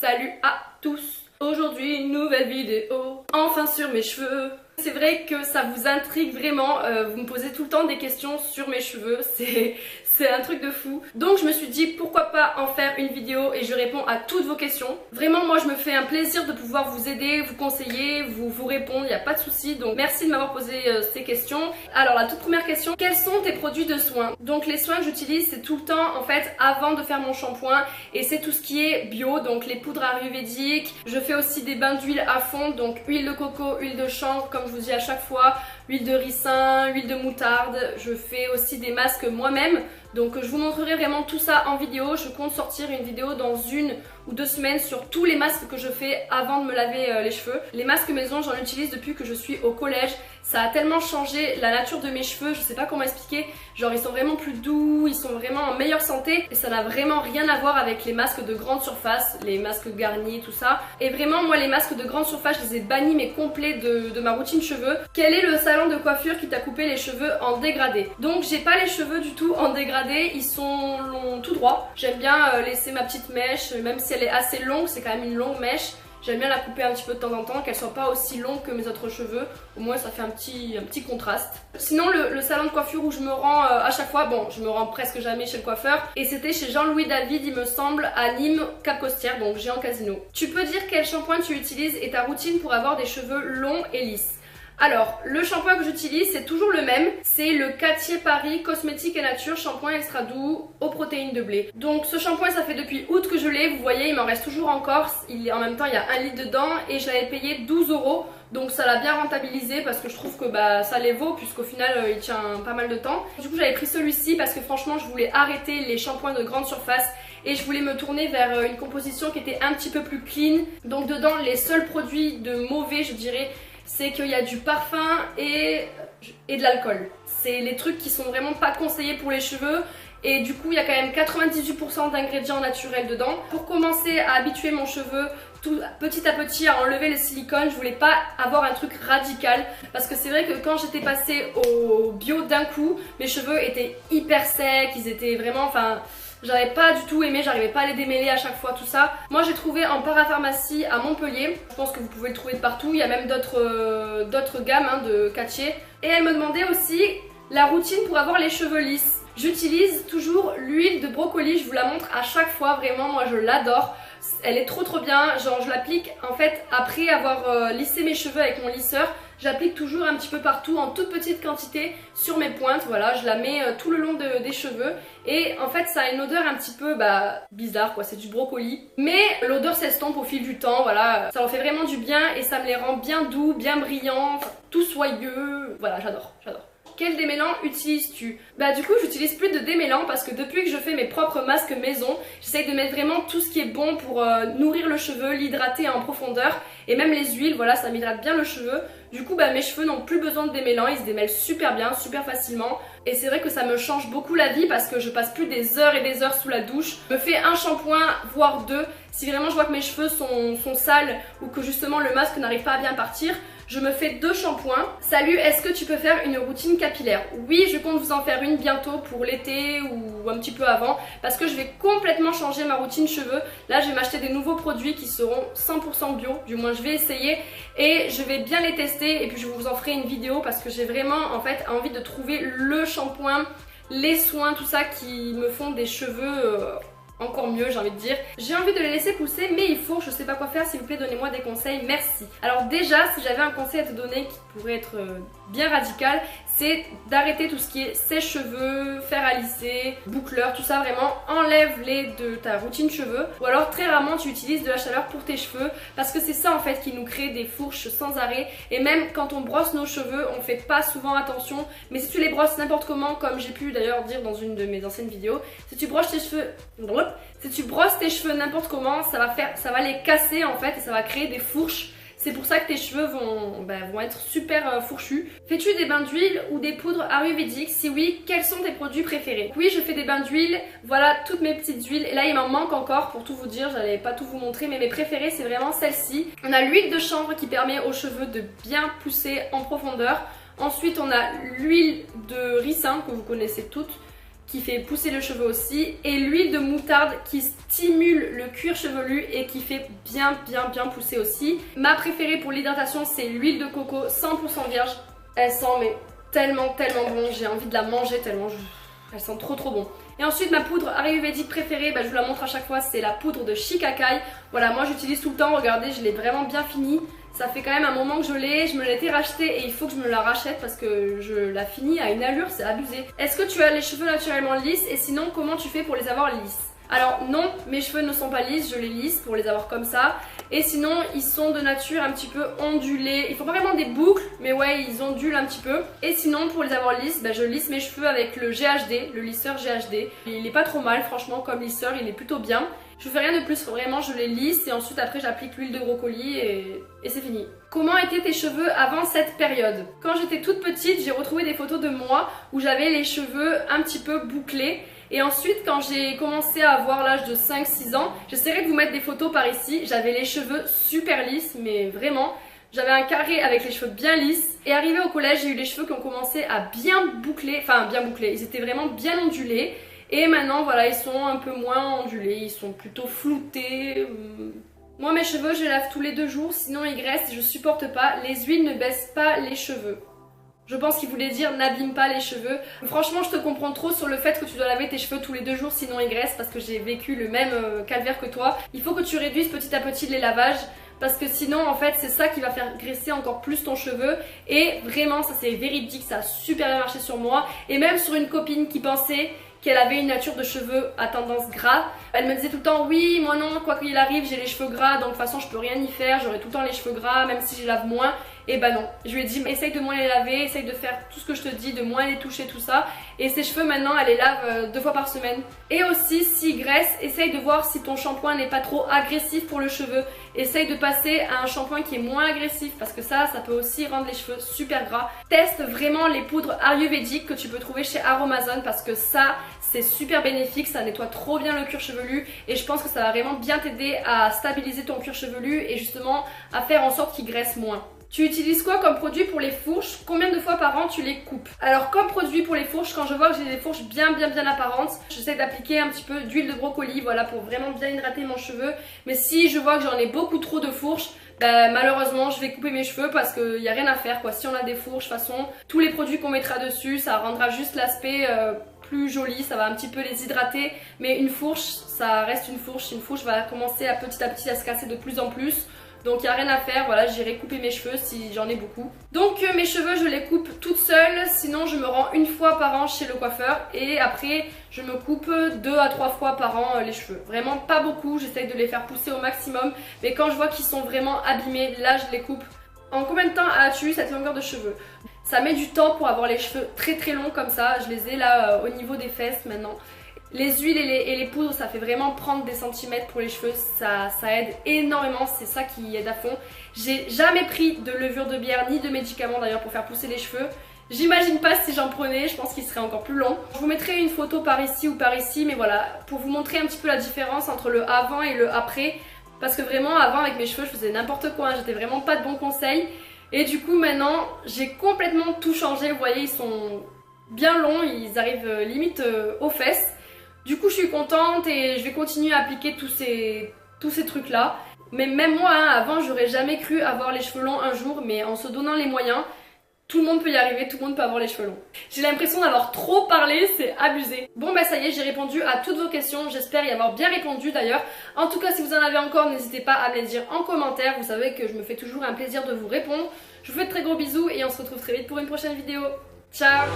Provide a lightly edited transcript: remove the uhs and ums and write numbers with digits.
Salut à tous. Aujourd'hui une nouvelle vidéo, enfin sur mes cheveux. C'est vrai que ça vous intrigue vraiment, vous me posez tout le temps des questions sur mes cheveux, c'est un truc de fou. Donc je me suis dit pourquoi pas en faire une vidéo et je réponds à toutes vos questions. Vraiment moi je me fais un plaisir de pouvoir vous aider, vous conseiller, vous répondre, il n'y a pas de souci. Donc merci de m'avoir posé ces questions. Alors la toute première question, quels sont tes produits de soins? Donc les soins que j'utilise c'est tout le temps en fait avant de faire mon shampoing et c'est tout ce qui est bio, donc les poudres ayurvédiques. Je fais aussi des bains d'huile à fond, donc huile de coco, huile de chanvre comme je vous dis à chaque fois, huile de ricin, huile de moutarde. Je fais aussi des masques moi-même. Donc je vous montrerai vraiment tout ça en vidéo. Je compte sortir une vidéo dans 1 ou 2 semaines sur tous les masques que je fais avant de me laver les cheveux. Les masques maison, j'en utilise depuis que je suis au collège. Ça a tellement changé la nature de mes cheveux, je sais pas comment expliquer. Genre ils sont vraiment plus doux, ils sont vraiment en meilleure santé. Et ça n'a vraiment rien à voir avec les masques de grande surface, les masques garnis, tout ça. Et vraiment moi les masques de grande surface, je les ai bannis mais complets de ma routine cheveux. Quel est le salon de coiffure qui t'a coupé les cheveux en dégradé? Donc j'ai pas les cheveux du tout en dégradé, ils sont longs tout droit. J'aime bien laisser ma petite mèche, même si elle est assez longue, c'est quand même une longue mèche. J'aime bien la couper un petit peu de temps en temps, qu'elle soit pas aussi longue que mes autres cheveux. Au moins ça fait un petit contraste. Sinon le salon de coiffure où je me rends à chaque fois, bon je me rends presque jamais chez le coiffeur. Et c'était chez Jean-Louis David il me semble, à Nîmes, Cap-Costière, donc Géant Casino. Tu peux dire quel shampoing tu utilises et ta routine pour avoir des cheveux longs et lisses? Alors, le shampoing que j'utilise, c'est toujours le même. C'est le Cartier Paris Cosmétique et Nature Shampoing Extra Doux aux protéines de blé. Donc ce shampoing, ça fait depuis août que je l'ai. Vous voyez, il m'en reste toujours encore. En même temps, il y a 1 litre dedans et je l'avais payé 12 €. Donc ça l'a bien rentabilisé parce que je trouve que ça les vaut puisqu'au final il tient pas mal de temps. Du coup j'avais pris celui-ci parce que franchement je voulais arrêter les shampoings de grande surface et je voulais me tourner vers une composition qui était un petit peu plus clean. Donc dedans les seuls produits de mauvais je dirais c'est qu'il y a du parfum et de l'alcool. C'est les trucs qui sont vraiment pas conseillés pour les cheveux. Et du coup il y a quand même 98% d'ingrédients naturels dedans. Pour commencer à habituer mon cheveu petit à petit à enlever le silicone, je voulais pas avoir un truc radical. Parce que c'est vrai que quand j'étais passée au bio d'un coup, mes cheveux étaient hyper secs, ils étaient vraiment, j'avais pas du tout aimé, j'arrivais pas à les démêler à chaque fois, tout ça. Moi j'ai trouvé en parapharmacie à Montpellier, je pense que vous pouvez le trouver de partout, il y a même d'autres gammes de Cartier. Et elle me demandait aussi la routine pour avoir les cheveux lisses. J'utilise toujours l'huile de brocoli, je vous la montre à chaque fois, vraiment moi je l'adore. Elle est trop bien, genre je l'applique en fait après avoir lissé mes cheveux avec mon lisseur. J'applique toujours un petit peu partout en toute petite quantité sur mes pointes, voilà, je la mets tout le long des cheveux. Et en fait ça a une odeur un petit peu bizarre quoi, c'est du brocoli. Mais l'odeur s'estompe au fil du temps, voilà, ça leur fait vraiment du bien et ça me les rend bien doux, bien brillants, tout soyeux, voilà j'adore. Quel démêlant utilises-tu? Du coup j'utilise plus de démêlant parce que depuis que je fais mes propres masques maison, j'essaye de mettre vraiment tout ce qui est bon pour nourrir le cheveu, l'hydrater en profondeur. Et même les huiles, voilà, ça m'hydrate bien le cheveu. Du coup mes cheveux n'ont plus besoin de démêlant, ils se démêlent super bien, super facilement. Et c'est vrai que ça me change beaucoup la vie parce que je passe plus des heures et des heures sous la douche. Je me fais un shampoing, voire 2. Si vraiment je vois que mes cheveux sont sales ou que justement le masque n'arrive pas à bien partir, je me fais 2 shampoings. Salut, est-ce que tu peux faire une routine capillaire? Oui, je compte vous en faire une bientôt pour l'été ou un petit peu avant parce que je vais complètement changer ma routine cheveux. Là, je vais m'acheter des nouveaux produits qui seront 100% bio, du moins je vais essayer et je vais bien les tester et puis je vous en ferai une vidéo parce que j'ai vraiment en fait envie de trouver le shampoing, les soins, tout ça qui me font des cheveux encore mieux j'ai envie de dire. J'ai envie de les laisser pousser mais il faut, je sais pas quoi faire, s'il vous plaît donnez-moi des conseils, merci. Alors déjà si j'avais un conseil à te donner qui pourrait être bien radical, c'est d'arrêter tout ce qui est sèche-cheveux, fer à lisser, boucleur, tout ça vraiment, enlève-les de ta routine cheveux. Ou alors très rarement tu utilises de la chaleur pour tes cheveux parce que c'est ça en fait qui nous crée des fourches sans arrêt. Et même quand on brosse nos cheveux, on fait pas souvent attention, mais si tu les brosses n'importe comment, comme j'ai pu d'ailleurs dire dans une de mes anciennes vidéos, si tu brosses tes cheveux n'importe comment, ça va les casser en fait et ça va créer des fourches. C'est pour ça que tes cheveux vont être super fourchus. Fais-tu des bains d'huile ou des poudres ayurvédiques? Si oui, quels sont tes produits préférés? Oui, je fais des bains d'huile, voilà toutes mes petites huiles. Et là il m'en manque encore pour tout vous dire, j'allais pas tout vous montrer, mais mes préférées c'est vraiment celle-ci. On a l'huile de chanvre qui permet aux cheveux de bien pousser en profondeur. Ensuite on a l'huile de ricin que vous connaissez toutes, qui fait pousser le cheveu aussi, et l'huile de moutarde qui stimule le cuir chevelu et qui fait bien pousser aussi. Ma préférée pour l'hydratation, c'est l'huile de coco 100% vierge. Elle sent mais tellement bon, j'ai envie de la manger tellement elle sent trop bon. Et ensuite ma poudre ayurvédique préférée, je vous la montre à chaque fois, c'est la poudre de Shikakai. Voilà, moi j'utilise tout le temps, regardez, je l'ai vraiment bien finie. Ça fait quand même un moment que je l'ai, je me l'ai été rachetée et il faut que je me la rachète parce que je la finis à une allure, c'est abusé. Est-ce que tu as les cheveux naturellement lisses et sinon comment tu fais pour les avoir lisses? Alors non, mes cheveux ne sont pas lisses, je les lisse pour les avoir comme ça. Et sinon, ils sont de nature un petit peu ondulés. Ils font pas vraiment des boucles, mais ouais, ils ondulent un petit peu. Et sinon, pour les avoir lisses, je lisse mes cheveux avec le GHD, le lisseur GHD. Il est pas trop mal, franchement, comme lisseur, il est plutôt bien. Je fais rien de plus, vraiment je les lisse et ensuite après j'applique l'huile de brocoli et c'est fini. Comment étaient tes cheveux avant cette période? Quand j'étais toute petite, j'ai retrouvé des photos de moi où j'avais les cheveux un petit peu bouclés. Et ensuite, quand j'ai commencé à avoir l'âge de 5-6 ans, j'essaierai de vous mettre des photos par ici. J'avais les cheveux super lisses, mais vraiment. J'avais un carré avec les cheveux bien lisses. Et arrivé au collège, j'ai eu les cheveux qui ont commencé à bien boucler. Enfin, bien boucler. Ils étaient vraiment bien ondulés. Et maintenant, voilà, ils sont un peu moins ondulés. Ils sont plutôt floutés. Moi, mes cheveux, je les lave tous les 2 jours. Sinon, ils graissent et je supporte pas. Les huiles ne baissent pas les cheveux. Je pense qu'il voulait dire n'abîme pas les cheveux. Franchement, je te comprends trop sur le fait que tu dois laver tes cheveux tous les 2 jours sinon ils graissent parce que j'ai vécu le même calvaire que toi. Il faut que tu réduises petit à petit les lavages parce que sinon en fait c'est ça qui va faire graisser encore plus ton cheveu et vraiment ça c'est véridique, ça a super bien marché sur moi et même sur une copine qui pensait qu'elle avait une nature de cheveux à tendance gras. Elle me disait tout le temps oui moi non quoi qu'il arrive j'ai les cheveux gras donc de toute façon je peux rien y faire, j'aurai tout le temps les cheveux gras même si je lave moins. Et bah non, je lui ai dit essaye de moins les laver, essaye de faire tout ce que je te dis, de moins les toucher tout ça. Et ses cheveux maintenant elle les lave 2 fois par semaine. Et aussi s'ils graissent, essaye de voir si ton shampoing n'est pas trop agressif pour le cheveu. Essaye de passer à un shampoing qui est moins agressif parce que ça peut aussi rendre les cheveux super gras. Teste vraiment les poudres ayurvédiques que tu peux trouver chez Aromazone parce que ça c'est super bénéfique, ça nettoie trop bien le cuir chevelu et je pense que ça va vraiment bien t'aider à stabiliser ton cuir chevelu et justement à faire en sorte qu'il graisse moins. Tu utilises quoi comme produit pour les fourches? Combien de fois par an tu les coupes? Alors comme produit pour les fourches, quand je vois que j'ai des fourches bien apparentes, j'essaie d'appliquer un petit peu d'huile de brocoli, voilà, pour vraiment bien hydrater mon cheveu. Mais si je vois que j'en ai beaucoup trop de fourches, malheureusement je vais couper mes cheveux parce qu'il n'y a rien à faire quoi. Si on a des fourches, de toute façon, tous les produits qu'on mettra dessus, ça rendra juste l'aspect plus joli, ça va un petit peu les hydrater. Mais une fourche, ça reste une fourche va commencer à petit à se casser de plus en plus. Donc il n'y a rien à faire, voilà, j'irai couper mes cheveux si j'en ai beaucoup. Donc mes cheveux je les coupe toute seule, sinon je me rends 1 fois par an chez le coiffeur et après je me coupe 2 à 3 fois par an les cheveux. Vraiment pas beaucoup, j'essaye de les faire pousser au maximum, mais quand je vois qu'ils sont vraiment abîmés, là je les coupe. En combien de temps as-tu eu cette longueur de cheveux? Ça met du temps pour avoir les cheveux très longs comme ça, je les ai là au niveau des fesses maintenant. Les huiles et les poudres, ça fait vraiment prendre des centimètres pour les cheveux, ça aide énormément, c'est ça qui aide à fond. J'ai jamais pris de levure de bière ni de médicaments d'ailleurs pour faire pousser les cheveux. J'imagine pas si j'en prenais, je pense qu'il serait encore plus long. Je vous mettrai une photo par ici ou par ici, mais voilà, pour vous montrer un petit peu la différence entre le avant et le après. Parce que vraiment avant avec mes cheveux je faisais n'importe quoi, j'étais vraiment pas de bons conseils. Et du coup maintenant j'ai complètement tout changé, vous voyez ils sont bien longs, ils arrivent limite aux fesses. Du coup je suis contente et je vais continuer à appliquer tous ces trucs là. Mais même moi avant j'aurais jamais cru avoir les cheveux longs un jour, mais en se donnant les moyens, tout le monde peut y arriver, tout le monde peut avoir les cheveux longs. J'ai l'impression d'avoir trop parlé, c'est abusé. Bon ça y est, j'ai répondu à toutes vos questions, j'espère y avoir bien répondu d'ailleurs. En tout cas si vous en avez encore, n'hésitez pas à me les dire en commentaire, vous savez que je me fais toujours un plaisir de vous répondre. Je vous fais de très gros bisous et on se retrouve très vite pour une prochaine vidéo. Ciao!